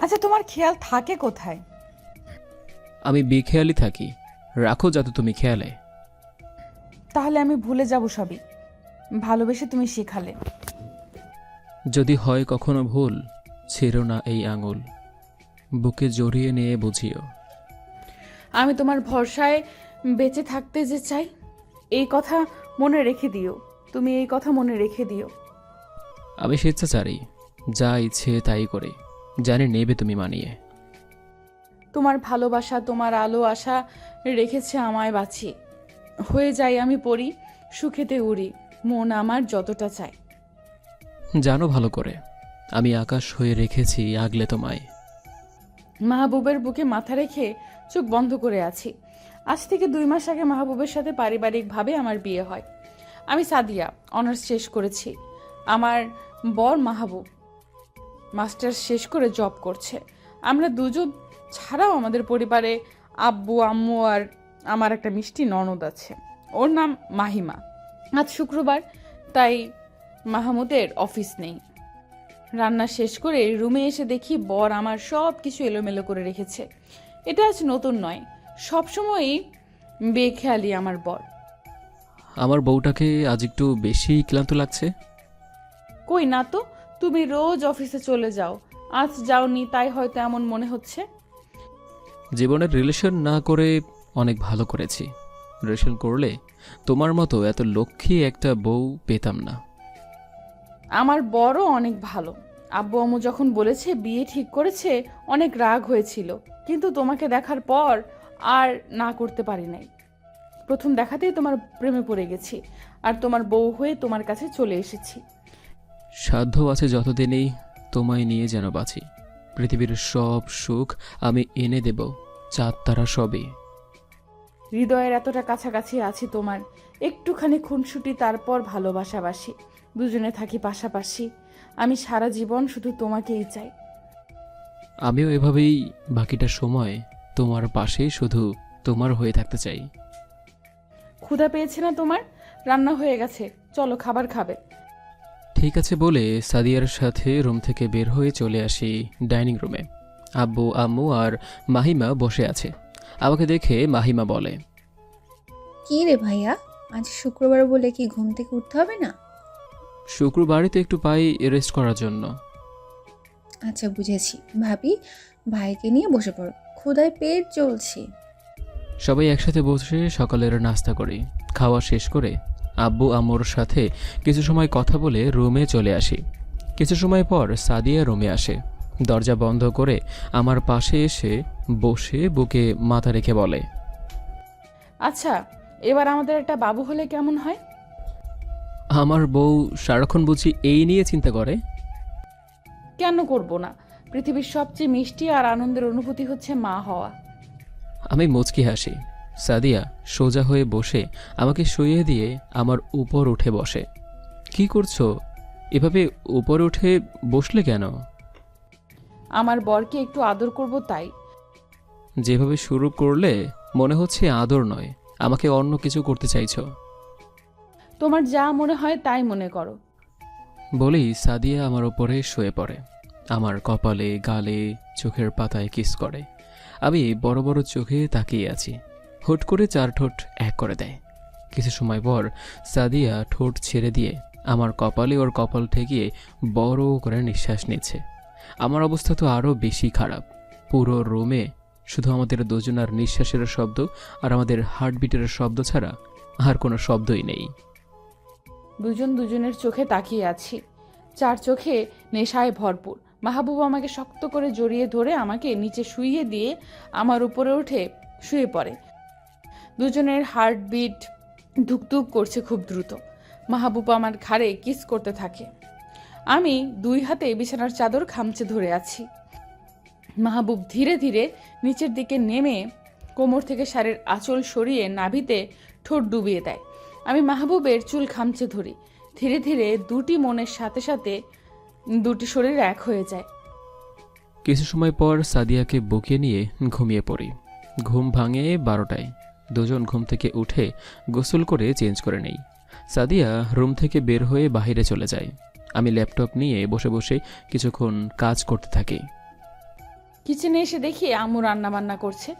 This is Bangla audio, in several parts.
আচ্ছা, তোমার খেয়াল থাকে কোথায়? আমি বেখেয়ালি থাকি, রাখো যাতে তুমি খেয়ালে। তাহলে আমি ভুলে যাব সবই। ভালোবেসে তুমি শেখালে। যদি হয় কখনো ভুল, ছেড়ো না এই আঙুল, বুকে জড়িয়ে নিয়ে বুঝিও। আমি তোমার ভরসায় বেঁচে থাকতে যে চাই, এই কথা মনে রেখে দিও। তুমি এই কথা মনে রেখে দিও। আমি স্বেচ্ছাচারী, যা ইচ্ছে তাই করে, জানি নেবে তুমি মানিয়ে। তোমার ভালোবাসা, তোমার আলো আশা রেখেছে আমায় বাঁচিয়ে। হয়ে যাই আমি পড়ি, সুখেতে উড়ি, মন আমার যতটা চায়। জানো ভালো করে, আমি আকাশ হয়ে রেখেছি আগলে তোমায়। মাহবুবের বুকে মাথা রেখে চোখ বন্ধ করে আছি। আজ থেকে 2 মাস আগে মাহবুবের সাথে পারিবারিকভাবে আমার বিয়ে হয়। আমি সাদিয়া, অনার্স শেষ করেছি। আমার বর মাহবুব মাস্টার্স শেষ করে জব করছে। আমরা দুজন ছাড়াও আমাদের পরিবারে আব্বু আম্মু আর আমার একটা মিষ্টি ননদ আছে। ওর নাম মাহিমা। আজ শুক্রবার, তাই মাহমুদের অফিস নেই। রান্না শেষ করে রুমে এসে দেখি বর আমার সব কিছু এলোমেলো করে রেখেছে। এটা আজ নতুন নয়, সবসময়ই বেখেয়ালি আমার বর। আমার বউটাকে আজ একটু বেশি ক্লান্ত লাগছে। কই না তো, তুমি রোজ অফিসে চলে যাও, আজ যাওনি তাই হয়তো এমন মনে হচ্ছে। জীবনের রিলেশন না করে অনেক ভালো করেছি। রিলেশন করলে তোমার মতো এত লক্ষ্মী একটা বউ পেতাম না। আমার বড় অনেক ভালো। আব্বু আম্মু যখন বলেছে বিয়ে ঠিক করেছে, অনেক রাগ হয়েছিল, কিন্তু তোমাকে দেখার পর আর না করতে পারি নাই। প্রথম দেখাতেই তোমার প্রেমে পড়ে গেছি, আর তোমার বউ হয়ে তোমার কাছে চলে এসেছি। সাধ্য আছে যতদিনেই তোমায় নিয়ে যেন বাঁচি। পৃথিবীর সব সুখ আমি এনে দেব, চাঁদ তারা সবই। হৃদয়ের এতটা কাছাকাছি আছি তোমার, একটুখানি খুনসুটি, তারপর ভালোবাসাবাসি, দুজনে থাকি পাশাপাশি। আমি সারা জীবন শুধু তোমাকেই চাই। আমিও এভাবেই বাকিটা সময় তোমার পাশেই শুধু তোমার হয়ে থাকতে চাই। ক্ষুধা পেয়েছে না তোমার? রান্না হয়ে গেছে, চলো খাবার খাবে। ঠিক আছে বলে সাদিয়ার সাথে রুম থেকে বের হয়ে চলে আসি ডাইনিং রুমে। আব্বু আম্মু আর মাহিমা বসে আছে। আমাকে দেখে মাহিমা বলে, কি রে ভাইয়া, আজ শুক্রবার বলে কি ঘুম থেকে উঠতে হবে না? শুক্রবারই তো একটু পাই রেস্ট করার জন্য। আচ্ছা বুঝেছি, ভাবি ভাইকে নিয়ে বসে পড়ো, ক্ষুধায় পেট জ্বলছে। সবাই একসাথে বসে সকালের নাস্তা করি। খাওয়া শেষ করে আব্বু আম্মুর সাথে কিছু সময় কথা বলে রুমে চলে আসি। কিছু সময় পর সাদিয়া রুমে আসে। দরজা বন্ধ করে আমার পাশে এসে বসে বুকে মাথা রেখে বলে, আচ্ছা, এবার আমাদের একটা বাবু হলে কেমন হয়? আমার বউ সারাক্ষণ বুঝি এই নিয়ে চিন্তা করে? কেন করব না? পৃথিবীর সবচেয়ে মিষ্টি আর আনন্দের অনুভূতি হচ্ছে মা হওয়া। আমি মুচকি হাসি। সাদিয়া সোজা হয়ে বসে আমাকে শুইয়ে দিয়ে আমার উপর উঠে বসে। কি করছো? এভাবে উপরে উঠে বসলে কেন? আমার বরকে একটু আদর করব তাই। যেভাবে শুরু করলে মনে হচ্ছে আদর নয়, আমাকে অন্য কিছু করতে চাইছো। তোমার যা মনে হয় তাই মনে করো। বলেই সাদিয়া আমার ওপরে শুয়ে পড়ে। আমার কপালে গালে চোখের পাতায় কিস করে। আমি বড় বড় চোখে তাকিয়ে আছি। হুট করে 4 ঠোঁট এক করে দেয়। কিছু সময় পর সাদিয়া ঠোঁট ছেড়ে দিয়ে আমার কপালে ওর কপাল ঠেকিয়ে বড় করে নিঃশ্বাস নিচ্ছে। আমার অবস্থা তো আরও বেশি খারাপ। পুরো রুমে শুধু আমাদের দুজনার নিঃশ্বাসের শব্দ আর আমাদের হার্টবিটের শব্দ ছাড়া আর কোনো শব্দই নেই। দুজন দুজনের চোখে তাকিয়ে আছি, 4 চোখে নেশায় ভরপুর। মাহবুব আমাকে শক্ত করে জড়িয়ে ধরে আমাকে নিচে শুইয়ে দিয়ে আমার উপরে উঠে শুয়ে পড়ে। দুজনের হার্টবিট ধুকধুক করছে খুব দ্রুত। মাহবুব আমার ঘাড়ে কিস করতে থাকে। আমি 2 হাতে বিছানার চাদর খামচে ধরে আছি। মাহবুব ধীরে ধীরে নিচের দিকে নেমে কোমর থেকে শাড়ির আঁচল সরিয়ে নাভিতে ঠোঁট ডুবিয়ে দেয়। আমি মাহবুবের চুল খামচে ধরি। ধীরে ধীরে দুটি মনের সাথে সাথে দুটি শরীর এক হয়ে যায়। কিছু সময় পর সাদিয়াকে বুকে নিয়ে ঘুমিয়ে পড়ি। ঘুম ভাঙে 12টায়। দুজন ঘুম থেকে উঠে গোসল করে চেঞ্জ করে নেই। সাদিয়া রুম থেকে বের হয়ে বাইরে চলে যায়। আমি ল্যাপটপ নিয়ে বসে বসে কিছুক্ষণ কাজ করতে থাকি। কিচেনে এসে দেখি আম্মু রান্না বান্না করছে।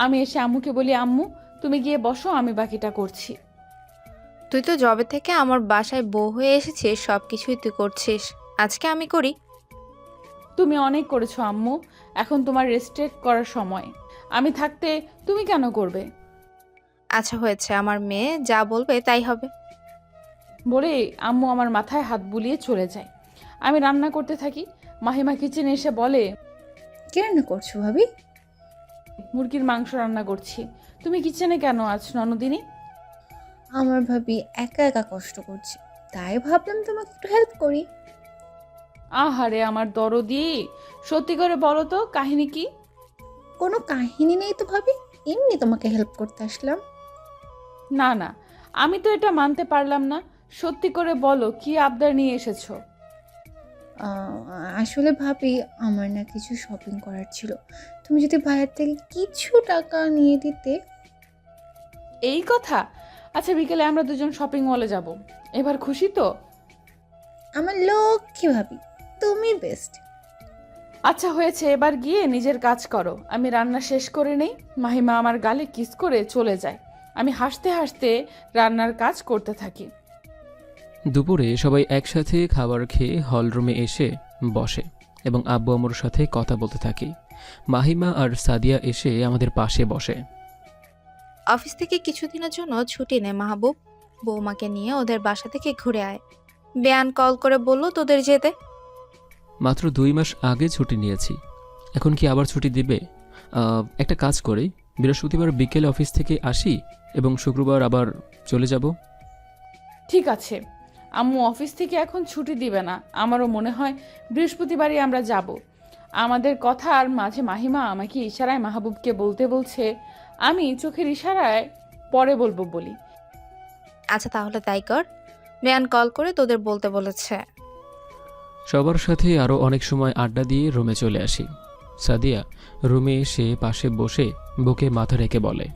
আমি এসে আম্মুকে বলি, আম্মু তুমি গিয়ে বসো, আমি বাকিটা করছি। তুই তো জবে থেকে আমার বাসায় বউ হয়ে এসেছিস, সব কিছুই তুই করছিস, আজকে আমি করি? তুমি অনেক করেছো আম্মু, এখন তোমার রেস্টেট করার সময়। আমি থাকতে তুমি কেন করবে? আচ্ছা হয়েছে, আমার মেয়ে যা বলবে তাই হবে। বলে আম্মু আমার মাথায় হাত বুলিয়ে চলে যায়। আমি রান্না করতে থাকি। মাহিমা কিচেনে এসে বলে, কি রান্না করছো ভাবি? মুরগির মাংস রান্না করছি। তুমি কিচেনে কেন আজ ননদিনী? আমার ভাবি একা একা কষ্ট করছে, তাই ভাবলাম তোমাকে একটু হেল্প করি। আহারে আমার দরদি, সত্যি করে বলো তো কাহিনী কি? কোনো কাহিনী নেই তো ভাবি, এমনি তোমাকে হেল্প করতে আসলাম। না না, আমি তো এটা মানতে পারলাম না। সত্যি করে বলো কি আবদার নিয়ে এসেছো? আহ, আসলে ভাবি আমার না কিছু শপিং করার ছিল, তুমি যদি ভাইয়ার থেকে কিছু টাকা নিয়ে দিতে। এই কথা? আচ্ছা বিকেলে আমরা দুজন শপিং মলে যাব। এবার খুশি তো? আমার লক্ষ্মী ভাবি, তুমি বেস্ট। আচ্ছা হয়েছে, এবার গিয়ে নিজের কাজ করো। আমি রান্না শেষ করে নেই। মাহিমা আমার গালে কিস করে চলে যায়। আমি হাসতে হাসতে রান্নার কাজ করতে থাকি। দুপুরে সবাই একসাথে খাবার খেয়ে হলরুমে এসে বসে এবং আব্বু আম্মুর সাথে কথা বলতে থাকি। মাহিমা আর সাদিয়া এসে আমাদের পাশে বসে। অফিস থেকে কিছুদিনের জন্য ছুটি নে মাহবুব, বৌমাকে নিয়ে ওদের বাসা থেকে ঘুরে আয়। বেয়ান কল করে বলল তোদের যেতে। মাত্র 2 মাস আগে ছুটি নিয়েছি, এখন কি আবার ছুটি দিবে? একটা কাজ করি, বৃহস্পতিবার বিকেলে অফিস থেকে আসি এবং শুক্রবার আবার চলে যাব। ঠিক আছে, আম্মু অফিস থেকে এখন ছুটি দিবে না। আমারও মনে হয় বৃহস্পতিবারই আমরা যাব। আমাদের কথার মাঝে মাহিমা আমাকে ইশারায় মাহবুবকে বলতে বলছে। আমি চোখের ইশারায় পরে বলবো বলি। আচ্ছা তাহলে তাই কর, বেয়ান কল করে তোদের বলতে বলেছে। সবার সাথে আরও অনেক সময় আড্ডা দিয়ে রুমে চলে আসি। সাদিয়া রুমে এসে পাশে বসে বুকে মাথা রেখে বলে,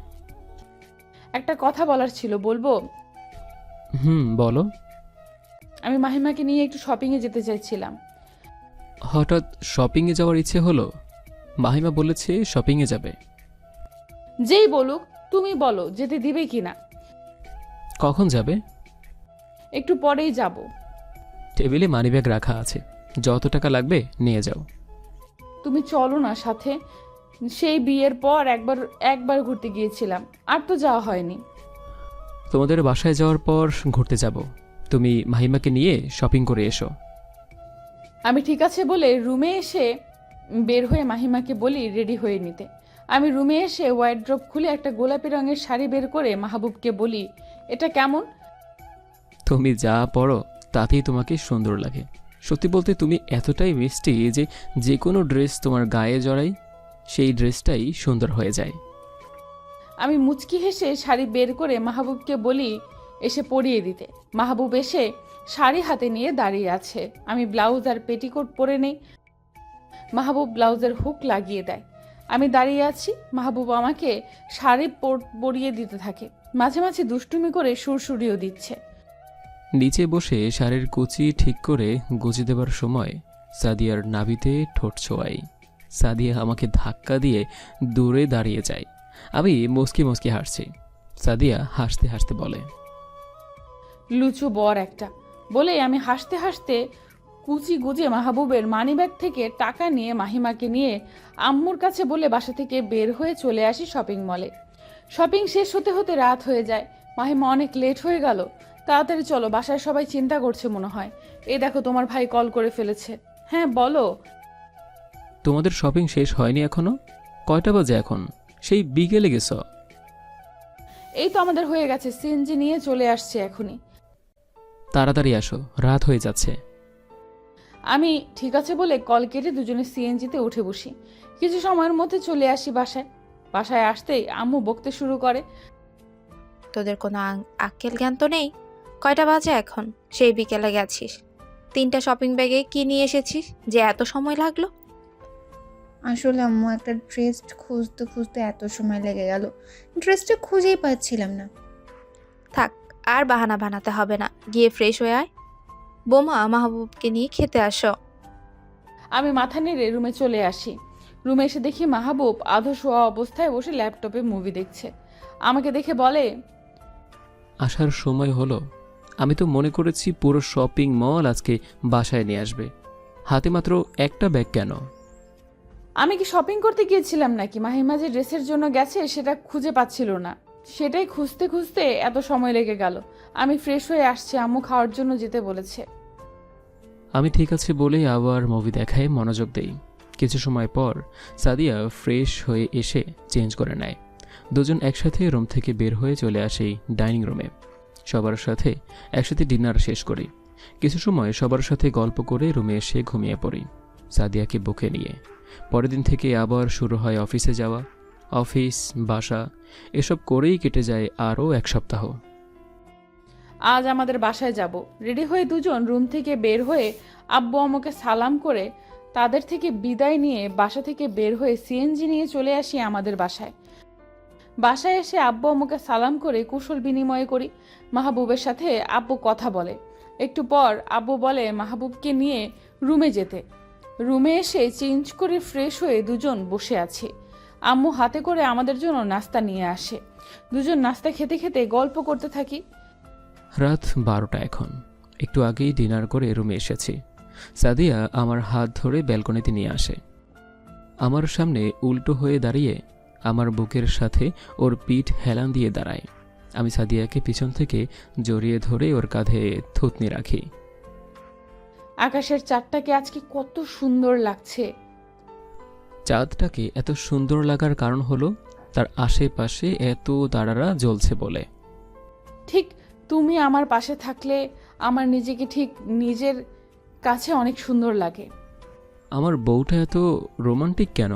একটা কথা বলার ছিল, বলবো? বলো। আমি মাহিমাকে নিয়ে একটু শপিংয়ে যেতে চাইছিলাম। হঠাৎ শপিংয়ে যাওয়ার ইচ্ছে হলো? মাহিমা বলেছে শপিংয়ে যাবে। যেই বলুক, তুমি বলো যেতে দিবে কিনা। কখন যাবে? একটু পরেই যাব। টেবিলে মানিব্যাগ রাখা আছে, যত টাকা লাগবে নিয়ে যাও। তুমি চলো না সাথে। সেই বিয়ের পর একবার ঘুরতে গিয়েছিলাম, আর তো যাওয়া হয়নি। তোমাদের বাসায় যাওয়ার পর ঘুরতে যাব, তুমি মাহিমাকে নিয়ে শপিং করে এসো। আমি ঠিক আছে বলে রুমে এসে বের হয়ে মাহিমাকে বলি রেডি হয়ে নিতে। আমি রুমে এসে ওয়ার্ড্রপ খুলে একটা গোলাপি রঙের শাড়ি বের করে মাহবুবকে বলি, এটা কেমন? তুমি যা পরো তাতেই তোমাকে সুন্দর লাগে। সত্যি বলতে তুমি এতটাই মিষ্টি যে যে কোনো ড্রেস তোমার গায়ে জড়াই সেই ড্রেসটাই সুন্দর হয়ে যায়। আমি মুচকি হেসে শাড়ি বের করে মাহবুবকে বলি এসে পরিয়ে দিতে। মাহবুব এসে শাড়ি হাতে নিয়ে দাঁড়িয়ে আছে। আমি ব্লাউজ আর পেটিকোট পরে নেই। মাহবুব ব্লাউজের হুক লাগিয়ে দেয়। আমি দাঁড়িয়ে আছি। মাহবুব আমাকে শাড়ি পরিয়ে দিতে থাকে, মাঝে মাঝে দুষ্টুমি করে সুরসুরিও দিচ্ছে। নিচে বসে শাড়ির কুচি ঠিক করে গুজে দেবার সময় সাদিয়ার নাভিতে ঠোঁট ছোঁয়াই। সাদিয়া আমাকে ধাক্কা দিয়ে দূরে দাঁড়িয়ে যায়। আমি মুচকি মুচকি হাসছি। সাদিয়া হাসতে হাসতে বলে, লুচু বর একটা। বলে আমি হাসতে হাসতে কুচি গুজে মাহবুবের মানিব্যাগ থেকে টাকা নিয়ে মাহিমাকে নিয়ে আম্মুর কাছে বলে বাসা থেকে বের হয়ে চলে আসি শপিং মলে। শপিং শেষ হতে হতে রাত হয়ে যায়। মাহিমা অনেক লেট হয়ে গেল, তাড়াতাড়ি চলো, বাসায় সবাই চিন্তা করছে মনে হয়। এই দেখো তোমার ভাই কল করে ফেলেছে। হ্যাঁ বলো। তোমাদের শপিং শেষ হয়নি এখনো? কয়টা বাজে এখন? সেই বিকেলে গেছ? এই তো আমাদের হয়ে গেছে, সিএনজি নিয়ে চলে আসছে এখনই। তাড়াতাড়ি আসো, রাত হয়ে যাচ্ছে। আমি ঠিক আছে বলে কল কেটে দুজনে সিএনজিতে উঠে বসি। কিছু সময়ের মধ্যে চলে আসি বাসায়। বাসায় আসতেই আম্মু বকতে শুরু করে, তোদের কোনো আক্কেল জ্ঞান তো নেই। কয়টা বাজে এখন? সেই বিকেলে গেছিস, 3টা শপিং ব্যাগে কি নিয়ে এসেছিস যে এত সময় লাগলো? আসলে আম্মু একটা ড্রেস খুঁজতে খুঁজতে এত সময় লেগে গেল, ড্রেসটা খুঁজেই পাচ্ছিলাম না। থাক, আর বাহানা বানাতে হবে না, গিয়ে ফ্রেশ হয়ে আয়। বোমা মাহবুবকে নিয়ে খেতে আসো। আমি মাথা নেড়ে রুমে চলে আসি। রুমে এসে দেখি মাহবুব আধো শোয়া অবস্থায় বসে ল্যাপটপে মুভি দেখছে। আমাকে দেখে বলে, আসার সময় হলো। আমি তো মনে করেছি পুরো শপিং মল আজকে বাসায় নিয়ে আসবে। হাতে মাত্র একটা ব্যাগ কেন? আমি কি শপিং করতে গিয়েছিলাম নাকি? মাহিমা যে ড্রেসের জন্য গেছে সেটা খুঁজে পাচ্ছিল না, সেটাই খুঁজতে খুঁজতে এত সময় লেগে গেল। আমি ফ্রেশ হয়ে আসছি, আম্মু খাওয়ার জন্য যেতে বলেছে। আমি ঠিক আছে বলে আবার মুভি দেখায় মনোযোগ দেই। কিছু সময় পর সাদিয়া ফ্রেশ হয়ে এসে চেঞ্জ করে নেয়। দুজন একসাথে রুম থেকে বের হয়ে চলে আসি ডাইনিং রুমে। সবার সাথে একসাথে ডিনার শেষ করি। কিছু সময় সবার সাথে গল্প করে রুমে এসে ঘুমিয়ে পড়ি সাদিয়াকে বুকে নিয়ে। পরের দিন থেকে আবার শুরু হয় অফিসে যাওয়া, অফিস, বাসা, এসব করেই কেটে যায় আরও এক সপ্তাহ। আজ আমাদের বাসায় যাব। রেডি হয়ে দুজন রুম থেকে বের হয়ে আব্বু আম্মুকে সালাম করে তাদের থেকে বিদায় নিয়ে বাসা থেকে বের হয়ে সিএনজি নিয়ে চলে আসি আমাদের বাসায়। বাসায় এসে আব্বু আম্মুকে সালাম করে কুশল বিনিময় করি। মাহবুবের সাথে আব্বু কথা বলে। একটু পর আব্বু বলে মাহবুবকে নিয়ে রুমে যেতে। রুমে এসে চেঞ্জ করে ফ্রেশ হয়ে দুজন বসে আছি। আম্মু হাতে করে আমাদের জন্য নাস্তা নিয়ে আসে। দুজন নাস্তা খেতে খেতে গল্প করতে থাকি। রাত 12টা এখন। একটু আগেই ডিনার করে রুমে এসেছি। সাদিয়া আমার হাত ধরে ব্যালকনিতে নিয়ে আসে। আমার সামনে উল্টো হয়ে দাঁড়িয়ে আমার বুকের সাথে ওর পিঠ হেলান দিয়ে দাঁড়ায়। আমি সাদিয়াকে পিছন থেকে জড়িয়ে ধরে ওর কাঁধে থুতনি রাখি। আকাশের চাঁদটাকে আজকে কত সুন্দর লাগছে। চাঁদটাকে এত সুন্দর লাগার কারণ হলো তার আশেপাশে এত তারারা জ্বলছে বলে। ঠিক তুমি আমার পাশে থাকলে আমার নিজেকে ঠিক নিজের কাছে অনেক সুন্দর লাগে। আমার বউটা এত রোমান্টিক কেন?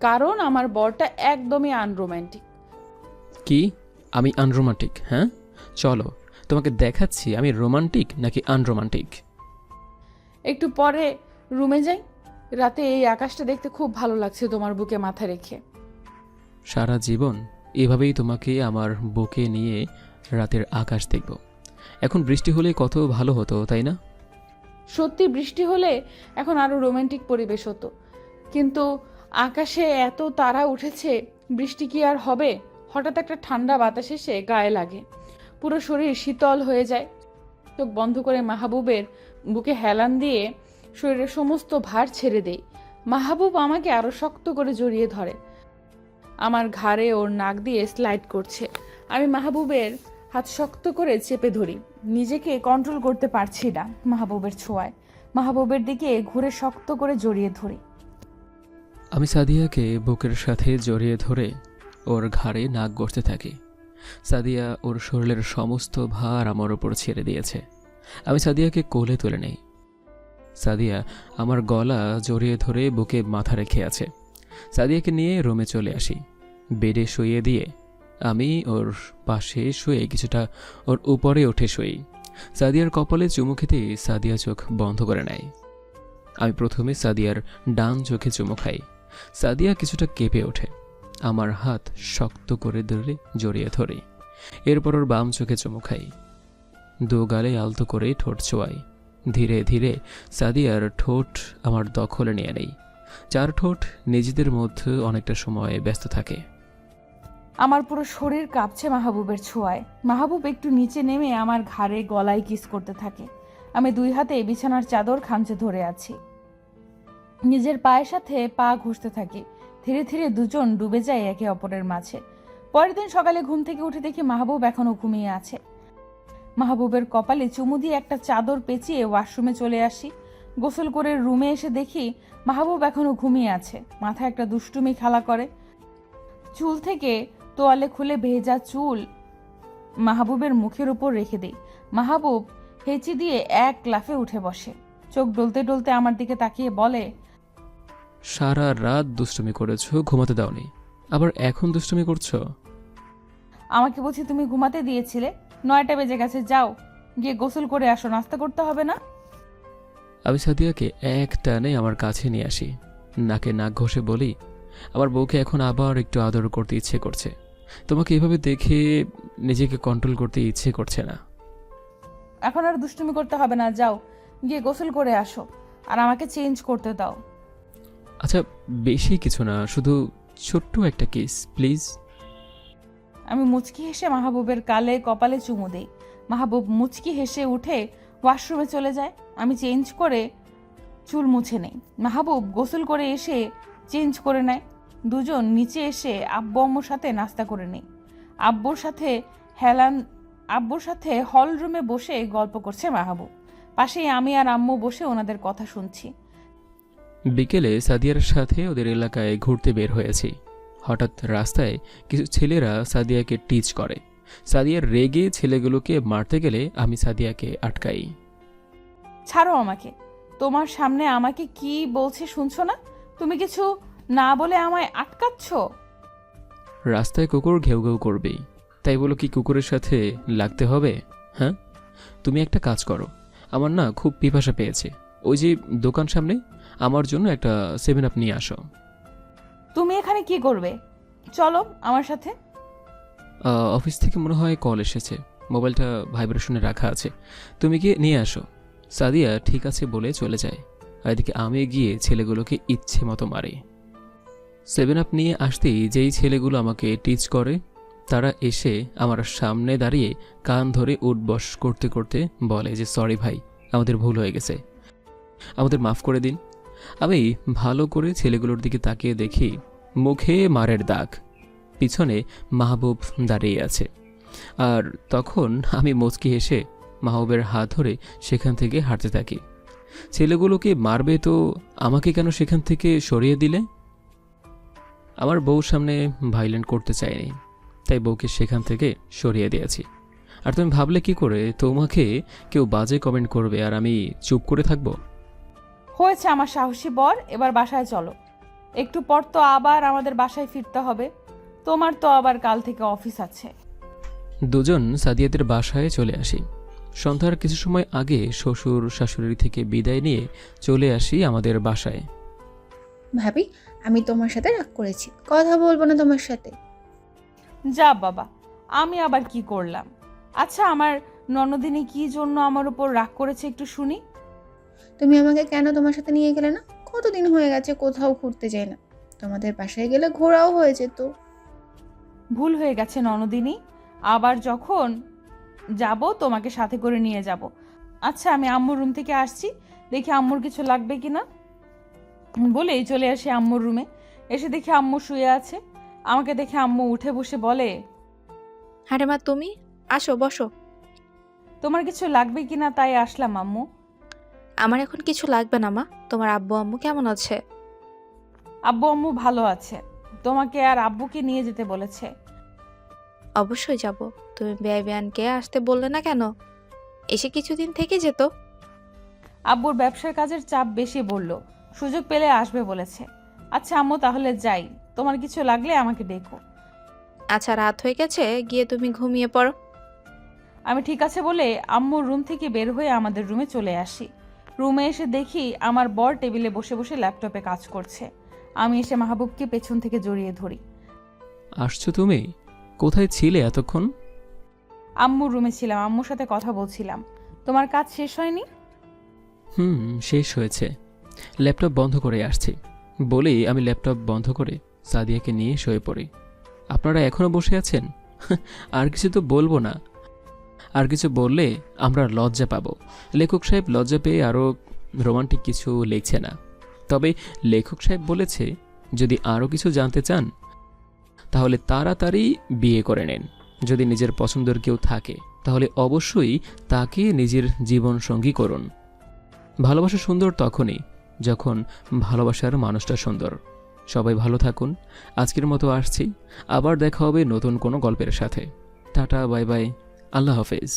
কারণ আমার বরটা একদমই আনরোম্যান্টিক। কি? আমি আনরোমান্টিক? হ্যাঁ, চলো তোমাকে দেখাচ্ছি আমি রোমান্টিক নাকি আনরোমান্টিক। একটু পরে রুমে যাই। রাতে এই আকাশটা দেখতে খুব ভালো লাগছে তোমার বুকে মাথা রেখে। সারা জীবন এভাবেই তোমাকে আমার বুকে নিয়ে রাতের আকাশ দেখব। এখন বৃষ্টি হলে কত ভালো হতো, তাই না? সত্যি বৃষ্টি হলে এখন আরো রোমান্টিক পরিবেশ হতো, কিন্তু আকাশে এত তারা উঠেছে, বৃষ্টি কি আর হবে? হঠাৎ একটা ঠান্ডা বাতাস এসে গায়ে লাগে, পুরো শরীর শীতল হয়ে যায়। চোখ বন্ধ করে মাহবুবের বুকে হেলান দিয়ে শরীরের সমস্ত ভার ছেড়ে দেই। মাহবুব আমাকে আরো শক্ত করে জড়িয়ে ধরে, আমার ঘাড়ে ওর নাক দিয়ে স্লাইড করছে। আমি মাহবুবের হাত শক্ত করে চেপে ধরি, নিজেকে কন্ট্রোল করতে পারছি না। মাহবুবের ছোঁয়ায় মাহবুবের দিকে ঘুরে শক্ত করে জড়িয়ে ধরি। আমি সাদিয়াকে বুকের সাথে জড়িয়ে ধরে ওর ঘাড়ে নাক গড়তে থাকি। সাদিয়া ওর শরীরের সমস্ত ভার আমার ওপর ছেড়ে দিয়েছে। আমি সাদিয়াকে কোলে তুলে নেই। সাদিয়া আমার গলা জড়িয়ে ধরে বুকে মাথা রেখে আছে। সাদিয়াকে নিয়ে রুমে চলে আসি। বেডে শুইয়ে দিয়ে আমি ওর পাশে শুয়ে কিছুটা ওর উপরে উঠে শুই। সাদিয়ার কপালে চুমু খেতে সাদিয়া চোখ বন্ধ করে নেয়। আমি প্রথমে সাদিয়ার ডান চোখে চুমু খাই। সাদিয়া কিছুটা কেঁপে ওঠে। আমার হাত শক্ত করে ধরে জড়িয়ে ধরে এরপর ওর বাম চোখে চুমু খাই। দু গালে আলতো করে ঠোঁট ছোঁয়াই। ধীরে ধীরে সাদিয়ার ঠোঁট আমার দখলে নিয়ে নেই। চার ঠোঁট নিজেদের মধ্যে অনেকটা সময় ব্যস্ত থাকে। আমার পুরো শরীর কাঁপছে মাহবুবের ছোঁয়ায়। মাহবুব একটু নিচে নেমে আমার ঘাড়ে গলায় কিস করতে থাকে। আমি দুই হাতে বিছানার চাদর খামচে ধরে আছি, নিজের পায়ের সাথে পা ঘষতে থাকি। ধীরে ধীরে দুজন ডুবে যায় একে অপরের মাঝে। পরের দিন সকালে ঘুম থেকে উঠে দেখি মাহবুব এখনো ঘুমিয়ে আছে। মাহবুবের কপালে চুমু দিয়ে একটা চাদর পেঁচিয়ে ওয়াশরুমে চলে আসি। গোসল করে রুমে এসে দেখি মাহবুব এখনো ঘুমিয়ে আছে, মাথায় একটা দুষ্টুমি খেলা করে। চুল থেকে তোয়ালে খুলে ভেজা চুল মাহবুবের মুখের উপর রেখে দেই। মাহবুব হেঁচি দিয়ে এক লাফে উঠে বসে, চোখ ডলতে ডলতে আমার দিকে তাকিয়ে বলে, সারা রাত দুষ্টুমি করেছো, ঘুমাতে দাওনি, আবার এখন দুষ্টুমি করছো? আমাকে বলছি তুমি ঘুমাতে দিয়েছিলে, 9টা বেজে গেছে, যাও গিয়ে গোসল করে আসো, নাস্তা করতে হবে না? আমি সাদিয়াকে এক টানে আমার কাছে নিয়ে আসি। নাকে নাক ঘষে বলি, আমার বউকে এখন আবার একটু আদর করতে ইচ্ছে করছে। তোমাকে এভাবে দেখে নিজেকে কন্ট্রোল করতে ইচ্ছে করছে না। এখন আর দুষ্টুমি করতে হবে না, যাও গিয়ে গোসল করে আসো আর আমাকে চেঞ্জ করতে দাও। আচ্ছা, বেশি কিছু না, শুধু ছোট্ট একটা কিস প্লিজ। আমি মুচকি হেসে মাহবুবের কালে কপালে চুমু দেই। মাহবুব মুচকি হেসে উঠে ওয়াশরুমে চলে যায়। আমি চেঞ্জ করে চুল মুছে নেই। মাহবুব গোসল করে এসে চেঞ্জ করে নেয়। দুজন নিচে এসে আব্বু আম্মুর সাথে নাস্তা করে নেই। আব্বুর সাথে হল রুমে বসে গল্প করছে মাহবুব। পাশেই আমি আর আম্মু বসে ওনাদের কথা শুনছি। বিকেলে সাদিয়ার সাথে ওদের এলাকায় ঘুরতে বের হয়েছি। হঠাৎ রাস্তায় কিছু ছেলেরা সাদিয়াকে টিচ করে। সাদিয়ার রেগে ছেলেগুলোকে মারতে গেলে আমি সাদিয়াকে আটকাই। ছাড়ো আমাকে, তোমার সামনে আমাকে কি বলছে শুনছো না? তুমি কিছু না বলে আমায় আটকাচ্ছ। রাস্তায় কুকুর ঘেউ ঘেউ করবেই, তাই বলো কি কুকুরের সাথে লাগতে হবে? হ্যাঁ, তুমি একটা কাজ করো, আমার না খুব পিপাসা পেয়েছে, ওই যে দোকান সামনে আমার জন্য একটা 7 আপ নিয়ে আসো। তুমি এখানে কি করবে? চলো আমার সাথে। অফিস থেকে মনে হয় কল এসেছে, মোবাইলটা ভাইব্রেশনে রাখা আছে, তুমি গিয়ে নিয়ে আসো। সাদিয়া ঠিক আছে বলে চলে যায়। আর এদিকে আমি গিয়ে ছেলেগুলোকে ইচ্ছে মতো মারি। 7 আপ নিয়ে আসতেই যেই ছেলেগুলো আমাকে টিচ করে তারা এসে আমার সামনে দাঁড়িয়ে কান ধরে উঠবস করতে করতে বলে যে সরি ভাই, আমাদের ভুল হয়ে গেছে, আমাদের মাফ করে দিন। আমি ভালো করে ছেলেগুলোর দিকে তাকিয়ে দেখি মুখে মারের দাগ, পিছনে মাহবুব দাঁড়িয়ে আছে। আর তখন আমি মুচকি হেসে মাহবুবের হাত ধরে সেখান থেকে হাঁটতে থাকি। ছেলেগুলোকে মারবে তো আমাকে কেন সেখান থেকে সরিয়ে দিলে? আমার বউর সামনে ভাইলেন্ট করতে চাইনি, তাই বউকে সেখান থেকে সরিয়ে দিয়েছি। আর তুমি ভাবলে কি করে তোমাকে কেউ বাজে কমেন্ট করবে আর আমি চুপ করে থাকবো? হয়েছে আমার সাহসী বর, এবার বাসায় চলো। একটু পর তো আবার আমাদের বাসায় ফিরতে হবে। তোমার তো আবার কাল থেকে অফিস আছে। দুজন সাদিয়াদের বাসায় চলে আসি। সন্ধ্যার কিছু সময় আগে শ্বশুর শাশুড়ি থেকে বিদায় নিয়ে চলে আসি আমাদের বাসায়। ভাবি, আমি তোমার সাথে রাগ করেছি, কথা বলবো না তোমার সাথে। যা বাবা, আমি আবার কি করলাম? আচ্ছা, আমার ননদিনী কি জন্য আমার উপর রাগ করেছে একটু শুনি। তুমি আমাকে কেন তোমার সাথে নিয়ে গেলে না? কতদিন হয়ে গেছে কোথাও ঘুরতে যাই না, তোমাদের বাসায় গেলে ঘোরাও হয়ে যেত। ভুল হয়ে গেছে ননদিনী, আবার যখন যাব তোমাকে সাথে করে নিয়ে যাব। আচ্ছা, আমি আম্মুর রুম থেকে আসছি, দেখি আম্মুর কিছু লাগবে কিনা। বলেই চলে আসি আম্মুর রুমে। এসে দেখি আম্মু শুয়ে আছে। আমাকে দেখে আম্মু উঠে বসে বলে, আরে মা, তুমি আসো, বসো। তোমার কিছু লাগবে কিনা তাই আসলাম আম্মু। আমার এখন কিছু লাগবে না মা। তোমার আব্বু আম্মু কেমন আছে? আব্বু আম্মু ভালো আছে, তোমাকে আর আব্বুকে নিয়ে যেতে বলেছে। অবশ্যই যাব। তুমি বেয়ানকে আসতে বললে না কেন? এসে কিছুদিন থেকে যেত। আব্বুর ব্যবসার কাজের চাপ বেশি বলল, সুযোগ পেলে আসবে বলেছে। আচ্ছা আম্মু, তাহলে যাই, তোমার কিছু লাগলে আমাকে ডেকো। আচ্ছা, রাত হয়ে গেছে, গিয়ে তুমি ঘুমিয়ে পড়ো। আমি ঠিক আছে বলে আম্মুর রুম থেকে বের হয়ে আমাদের রুমে চলে আসি। রুমে এসে দেখি আমার বর টেবিলে বসে বসে ল্যাপটপে কাজ করছে। আমি এসে মাহবুবকে পেছন থেকে জড়িয়ে ধরি। আসছো তুমি? কোথায় ছিলে এতক্ষণ? আম্মুর রুমে ছিলাম, আম্মুর সাথে কথা বলছিলাম। তোমার কাজ শেষ হয়নি? শেষ হয়েছে, ল্যাপটপ বন্ধ করে আসছি বলেই আমি ল্যাপটপ বন্ধ করে সাদিয়াকে নিয়ে শুয়ে পড়ি। আপনারা এখনো বসে আছেন? আর কিছু তো বলবো না, আর কিছু বললে আমরা লজ্জা পাবো। লেখক সাহেব লজ্জা পেয়ে আরও রোমান্টিক কিছু লিখছে না। তবে লেখক সাহেব বলেছে যদি আরও কিছু জানতে চান তাহলে তাড়াতাড়ি বিয়ে করে নেন। যদি নিজের পছন্দের কেউ থাকে তাহলে অবশ্যই তাকে নিজের জীবন সঙ্গী করুন। ভালোবাসা সুন্দর তখনই যখন ভালোবাসার মানুষটা সুন্দর। সবাই ভালো থাকুন। আজকের মতো আসছি, আবার দেখা হবে নতুন কোনো গল্পের সাথে। টাটা, বাই বাই, আল্লাহ হাফেজ।